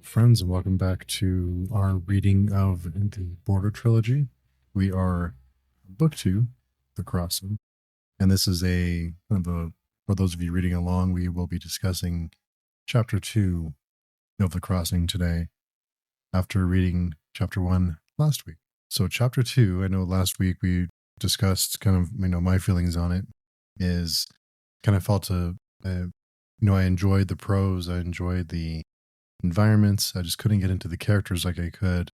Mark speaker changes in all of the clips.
Speaker 1: friends, and welcome back to our reading of the Border Trilogy. We are book 2, The Crossing, and this is for those of you reading along, we will be discussing chapter 2 of The Crossing today after reading chapter 1 last week. So chapter 2, I know last week we discussed kind of, my feelings on it is kind of felt I enjoyed the prose, I enjoyed the environments. I just couldn't get into the characters like I could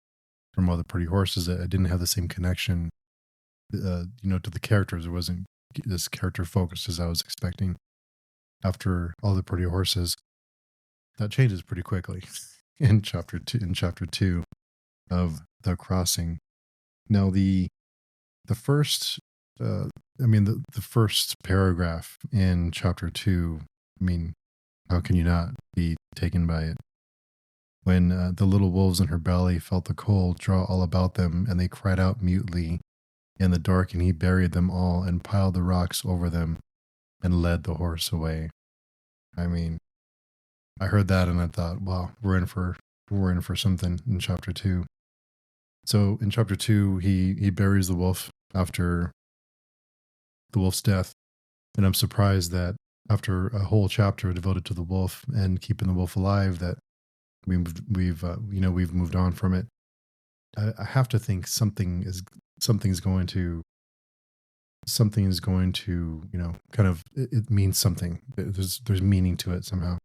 Speaker 1: from all the pretty horses. I didn't have the same connection, to the characters. It wasn't this character focused as I was expecting. After all the pretty horses, that changes pretty quickly in chapter two of The Crossing. Now the first, the first paragraph in chapter 2. How can you not be taken by it? When the little wolves in her belly felt the cold draw all about them, and they cried out mutely in the dark, and he buried them all and piled the rocks over them and led the horse away. I heard that and I thought, wow, we're in for something in chapter 2. So in chapter 2, he buries the wolf after the wolf's death, and I'm surprised that after a whole chapter devoted to the wolf and keeping the wolf alive, that we've moved on from it. I have to think something's going to kind of it means something. There's meaning to it somehow,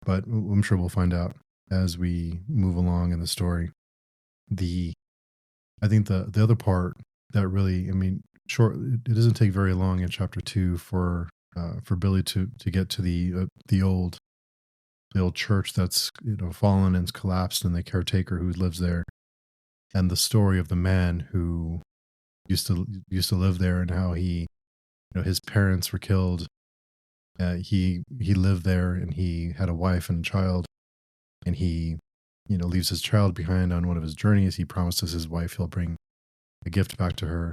Speaker 1: but I'm sure we'll find out as we move along in the story. I think the other part that really, short. It doesn't take very long in chapter 2 for Billy to get to the old church that's fallen and collapsed, and the caretaker who lives there, and the story of the man who used to live there, and how he, his parents were killed. He lived there, and he had a wife and a child, and he leaves his child behind on one of his journeys. He promises his wife he'll bring a gift back to her.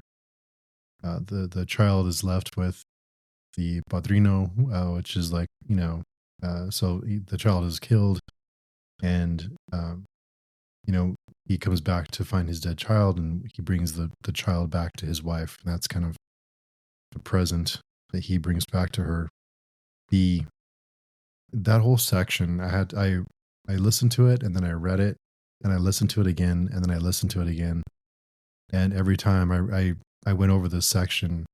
Speaker 1: The child is left with the padrino, which is like, so the child is killed, and he comes back to find his dead child, and he brings the child back to his wife. And that's kind of the present that he brings back to her. That whole section, I listened to it, and then I read it, and I listened to it again, and then I listened to it again, and every time I went over this section,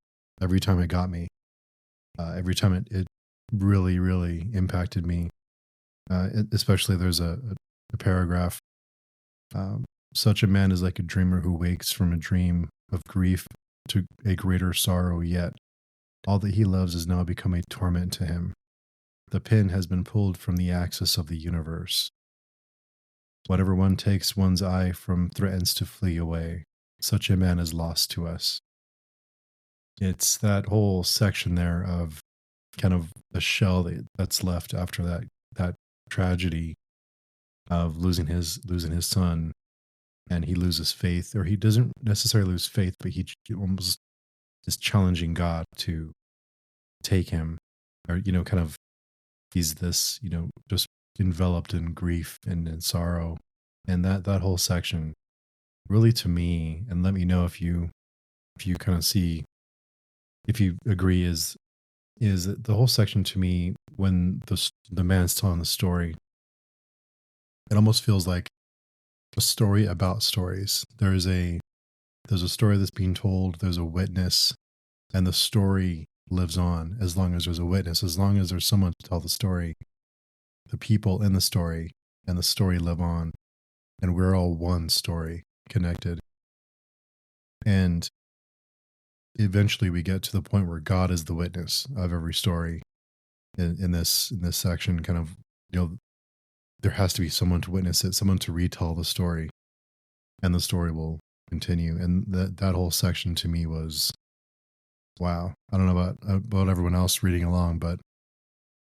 Speaker 1: every time it got me. Every time it really, really impacted me. Especially there's a paragraph. Such a man is like a dreamer who wakes from a dream of grief to a greater sorrow yet. All that he loves has now become a torment to him. The pin has been pulled from the axis of the universe. Whatever one takes one's eye from threatens to flee away. Such a man is lost to us. It's that whole section there of kind of the shell that's left after that tragedy of losing his son, and he loses faith, or he doesn't necessarily lose faith, but he almost is challenging God to take him, or kind of he's this just enveloped in grief and in sorrow, and that whole section really, to me, and let me know if you kind of see. If you agree, is the whole section to me, when the man's telling the story, it almost feels like a story about stories. There's a story that's being told, there's a witness, and the story lives on as long as there's a witness, as long as there's someone to tell the story. The people in the story and the story live on, and we're all one story connected. And eventually we get to the point where God is the witness of every story in this section. Kind of, there has to be someone to witness it, someone to retell the story, and the story will continue. And that whole section to me was, wow. I don't know about everyone else reading along, but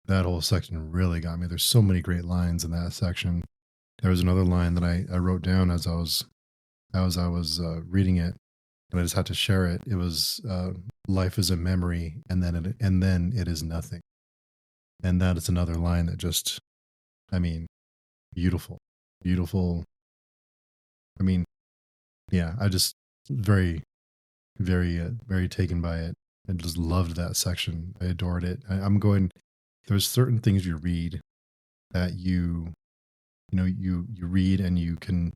Speaker 1: that whole section really got me. There's so many great lines in that section. There was another line that I wrote down as I was reading it, and I just had to share it. It was life is a memory, and then it is nothing. And that is another line that just, beautiful, beautiful. I mean, yeah, I just very, very taken by it. I just loved that section. I adored it. I'm going. There's certain things you read that you read and you can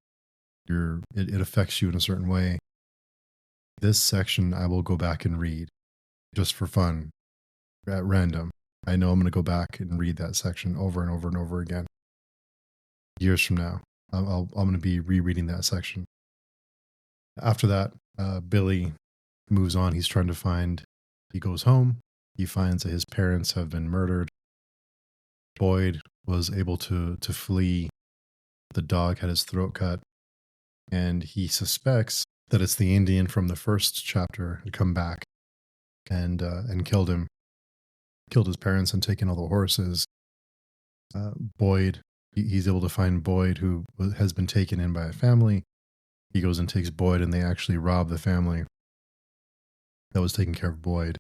Speaker 1: it affects you in a certain way. This section I will go back and read just for fun at random. I know I'm going to go back and read that section over and over and over again. Years from now, I'm going to be rereading that section. After that, Billy moves on. He's trying to find. He goes home. He finds that his parents have been murdered. Boyd was able to flee. The dog had his throat cut, and he suspects that it's the Indian from the first chapter had come back and killed him, killed his parents, and taken all the horses. Boyd, he's able to find Boyd, who has been taken in by a family. He goes and takes Boyd, and they actually rob the family that was taking care of Boyd.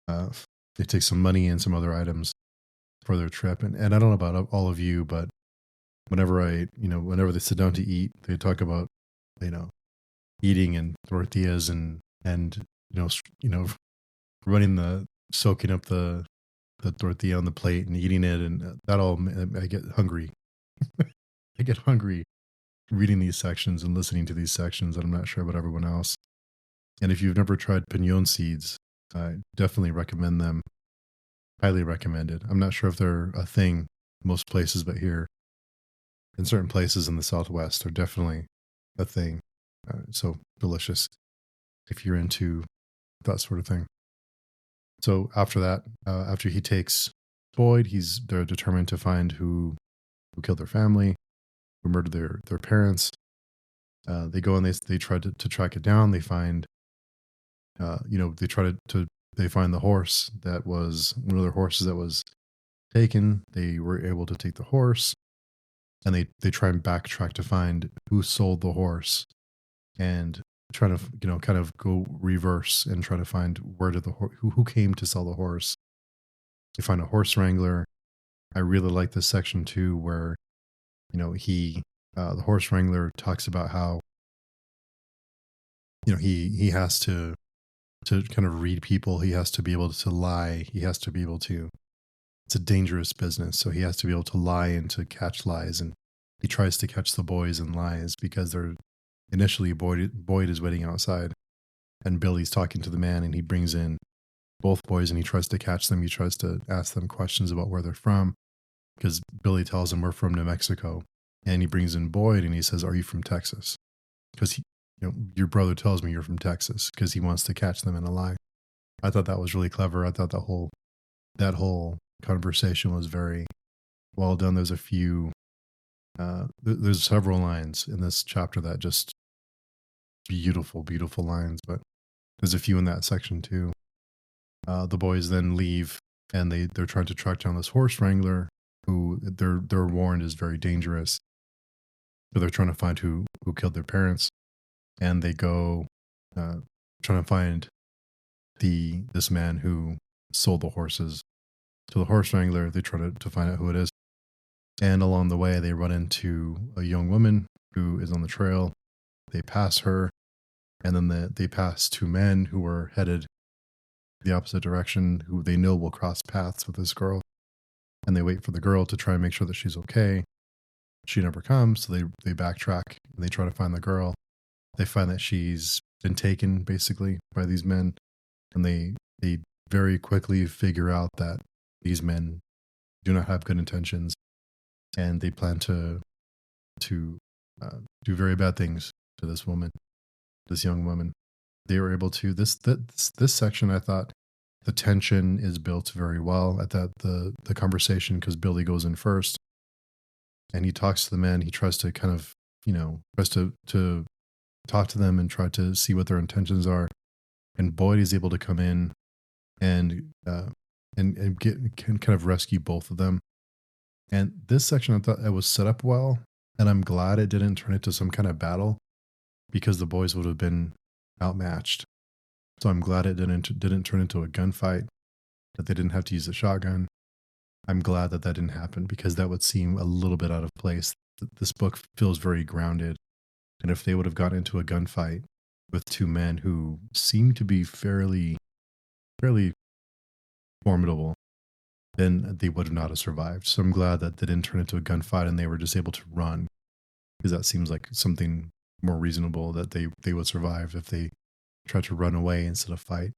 Speaker 1: They take some money and some other items for their trip. And I don't know about all of you, but whenever whenever they sit down to eat, they talk about, eating and tortillas and soaking up the tortilla on the plate and eating it. And that all, I get hungry. I get hungry reading these sections and listening to these sections. And I'm not sure about everyone else. And if you've never tried pinon seeds, I definitely recommend them. Highly recommended. I'm not sure if they're a thing most places, but here in certain places in the Southwest, they're definitely a thing. So delicious if you're into that sort of thing. So after that, after he takes Boyd, they're determined to find who killed their family, who murdered their parents. They go and they try to track it down. They find, they find the horse that was one of their horses that was taken. They were able to take the horse, and they try and backtrack to find who sold the horse, and try to kind of go reverse and try to find where did who came to sell the horse. They find a horse wrangler. I really like this section too, where the horse wrangler talks about how he has to kind of read people. He has to be able to lie. He has to be able to. It's a dangerous business, so he has to be able to lie and to catch lies. And he tries to catch the boys in lies because initially Boyd is waiting outside, and Billy's talking to the man, and he brings in both boys and he tries to catch them. He tries to ask them questions about where they're from, because Billy tells him we're from New Mexico, and he brings in Boyd and he says, "Are you from Texas?" Because your brother tells me you're from Texas, because he wants to catch them in a lie. I thought that was really clever. I thought that whole conversation was very well done. There's a few, there's several lines in this chapter that just beautiful, beautiful lines, but there's a few in that section too. The boys then leave, and they're trying to track down this horse wrangler who they're warned is very dangerous. But they're trying to find who killed their parents, and they go trying to find this man who sold the horses to the horse wrangler. They try to find out who it is, and along the way they run into a young woman who is on the trail. They pass her, and then they pass two men who are headed the opposite direction, who they know will cross paths with this girl, and they wait for the girl to try and make sure that she's okay. She never comes, so they backtrack and they try to find the girl. They find that she's been taken basically by these men, and they very quickly figure out that these men do not have good intentions, and they plan to do very bad things to this woman, this young woman. They were able to this section. I thought the tension is built very well at the conversation, because Billy goes in first and he talks to the men. He tries to kind of tries to talk to them and try to see what their intentions are. And Boyd is able to come in and can kind of rescue both of them. And this section, I thought it was set up well, and I'm glad it didn't turn into some kind of battle, because the boys would have been outmatched. So I'm glad it didn't turn into a gunfight, that they didn't have to use a shotgun. I'm glad that that didn't happen because that would seem a little bit out of place. This book feels very grounded. And if they would have gotten into a gunfight with two men who seem to be fairly formidable, then they would have not have survived. So I'm glad that they didn't turn into a gunfight and they were just able to run, because that seems like something more reasonable, that they would survive if they tried to run away instead of fight.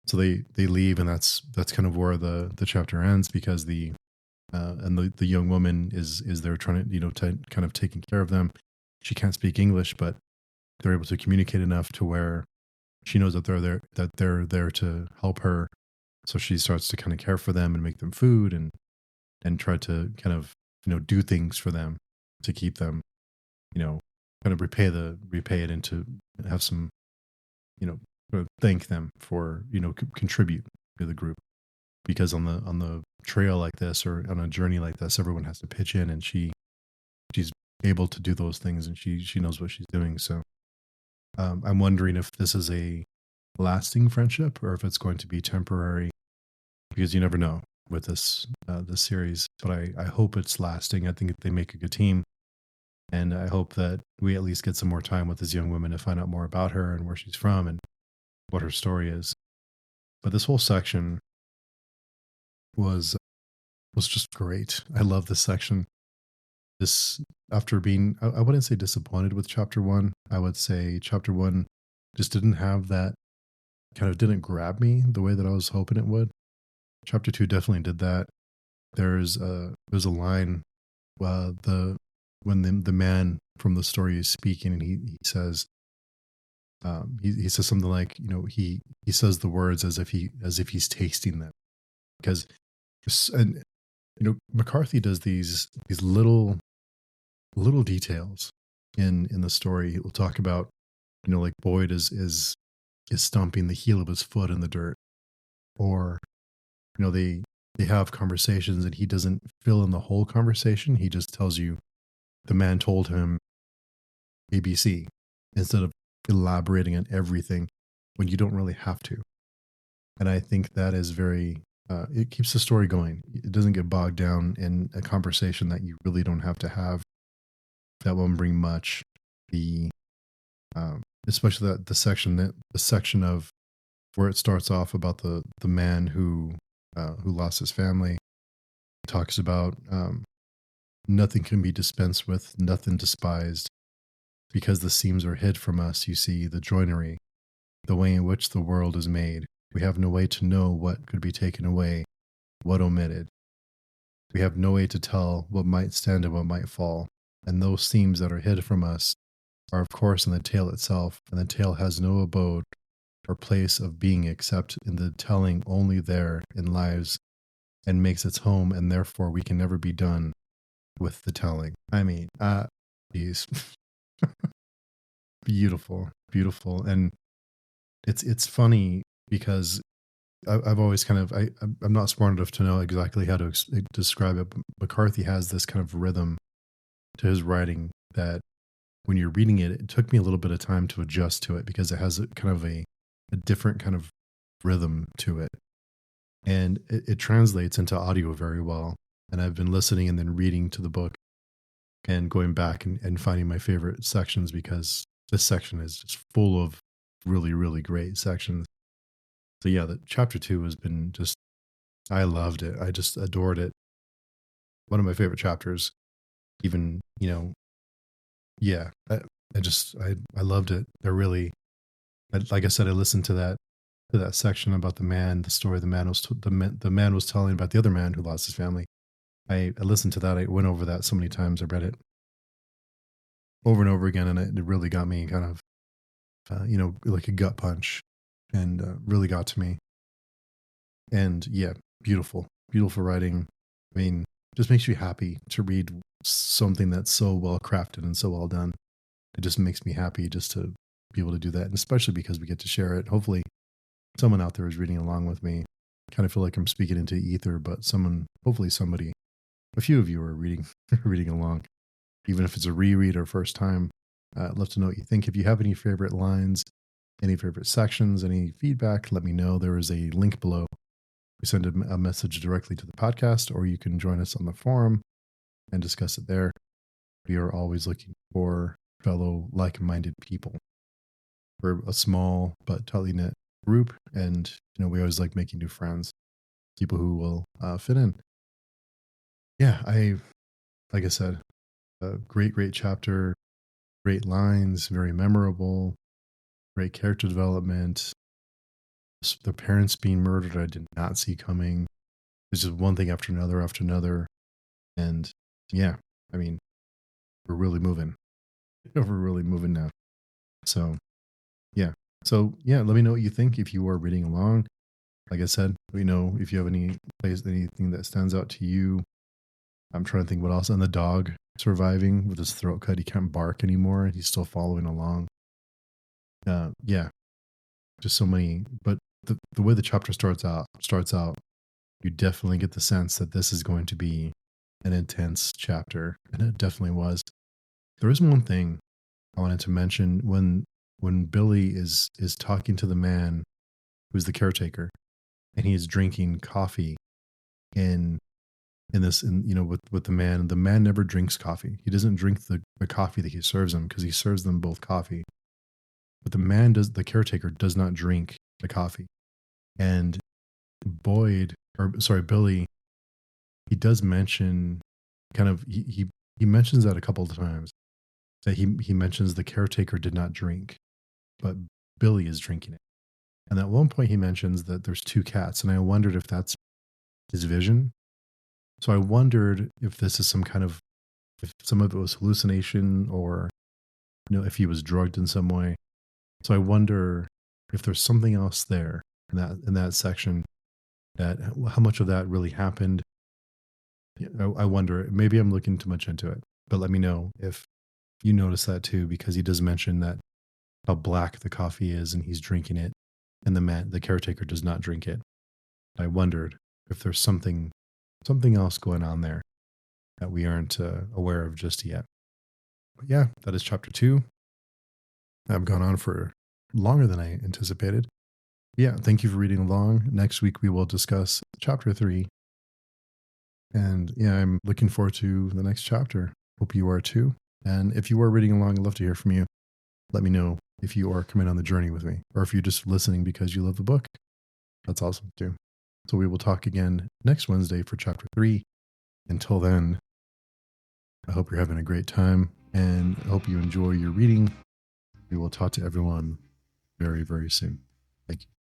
Speaker 1: So they leave, and that's kind of where the chapter ends, because the young woman is there trying to, kind of taking care of them. She can't speak English, but they're able to communicate enough to where she knows that they're there to help her. So she starts to kind of care for them and make them food, and try to kind of, do things for them to keep them, kind of repay it, and to have some, thank them for, contribute to the group. Because on the trail like this, or on a journey like this, everyone has to pitch in, and she's able to do those things, and she knows what she's doing. So I'm wondering if this is a lasting friendship or if it's going to be temporary, because you never know with this series. But I hope it's lasting. I think they make a good team, and I hope that we at least get some more time with this young woman to find out more about her and where she's from and what her story is. But this whole section was was just great. I love this section. This, after being, I wouldn't say disappointed with chapter one. I would say chapter one just didn't have that, kind of didn't grab me the way that I was hoping it would. Chapter two definitely did that. There's a line, the when the man from the story is speaking, and he says, he says something like, he says the words as if he's tasting them, because and McCarthy does these little details in the story. He will talk about, like Boyd is stomping the heel of his foot in the dirt, or they have conversations and he doesn't fill in the whole conversation. He just tells you the man told him ABC, instead of elaborating on everything when you don't really have to. And I think that is very, it keeps the story going. It doesn't get bogged down in a conversation that you really don't have to have. That won't bring much. The especially the section of where it starts off about the man who lost his family. Talks about nothing can be dispensed with, nothing despised, because the seams are hid from us. You see the joinery, the way in which the world is made. We have no way to know what could be taken away, what omitted. We have no way to tell what might stand and what might fall. And those seams that are hid from us are, of course, in the tale itself, and the tale has no abode or place of being except in the telling only there in lives, and makes its home, and therefore we can never be done with the telling. I mean, geez. Beautiful, beautiful. And it's funny because I've always kind of, I'm not smart enough to know exactly how to describe it, but McCarthy has this kind of rhythm to his writing that when you're reading it, it took me a little bit of time to adjust to it, because it has a kind of a different kind of rhythm to it. And it translates into audio very well. And I've been listening and then reading to the book and going back and finding my favorite sections, because this section is just full of really, really great sections. So yeah, the chapter two has been just, I loved it. I just adored it. One of my favorite chapters, even, yeah, I loved it. Like I said, I listened to that section about the man, the story the man was telling about the other man who lost his family. I listened to that. I went over that so many times. I read it over and over again, and it really got me kind of, like a gut punch, and really got to me. And yeah, beautiful, beautiful writing. I mean, just makes you happy to read something that's so well crafted and so well done. It just makes me happy just to be able to do that, and especially because we get to share it. Hopefully someone out there is reading along with me. Kind of feel like I'm speaking into ether, but hopefully somebody, a few of you are reading reading along, even if it's a reread or first time. I'd love to know what you think. If you have any favorite lines, any favorite sections, any feedback, let me know. There is a link below we send a message directly to the podcast, or you can join us on the forum and discuss it there. We are always looking for fellow like-minded people. We're a small but tightly knit group, and we always like making new friends, people who will fit in. Yeah, like I said, a great chapter, great lines, very memorable, great character development. The parents being murdered, I did not see coming. It's just one thing after another. And yeah, I mean, we're really moving. We're really moving now. So yeah. Let me know what you think if you are reading along. Like I said, let me know if you have anything that stands out to you. I'm trying to think what else. And the dog surviving with his throat cut. He can't bark anymore. He's still following along. Yeah. Just so many, but the way the chapter starts out, you definitely get the sense that this is going to be an intense chapter, and it definitely was. There is one thing I wanted to mention when Billy is talking to the man who's the caretaker, and he is drinking coffee with the man. And the man never drinks coffee. He doesn't drink the coffee that he serves him, because he serves them both coffee. But the caretaker does not drink the coffee. And Billy, he does mention he mentions that a couple of times, that he mentions the caretaker did not drink, but Billy is drinking it. And at one point he mentions that there's two cats, and I wondered if that's his vision. So I wondered if this is if some of it was hallucination, or if he was drugged in some way. So I wonder if there's something else there in that section, that how much of that really happened. I wonder, maybe I'm looking too much into it, but let me know if you notice that too, because he does mention that how black the coffee is, and he's drinking it, and the caretaker does not drink it. I wondered if there's something else going on there that we aren't aware of just yet. But yeah, that is chapter 2. I've gone on for longer than I anticipated. Yeah, thank you for reading along. Next week we will discuss chapter 3. And yeah, I'm looking forward to the next chapter. Hope you are too. And if you are reading along, I'd love to hear from you. Let me know if you are coming on the journey with me, or if you're just listening because you love the book. That's awesome too. So we will talk again next Wednesday for chapter 3. Until then, I hope you're having a great time, and I hope you enjoy your reading. We will talk to everyone very, very soon. Thank you.